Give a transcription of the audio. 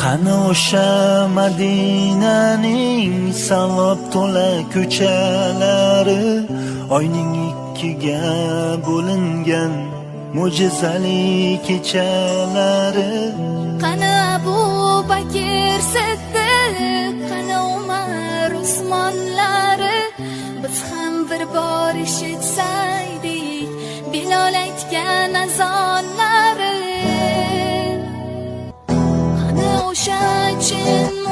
Qani o'sha Madinaning savob to'la ko'chalari, oyning ikkiga bo'lingan mo'jizali kechalari. Qani Abu Bakr Siddiq, qani Umar Usmonlari, biz ham bir bor eshitsaydik Bilol aytgan azonlari. Qani o'sha chin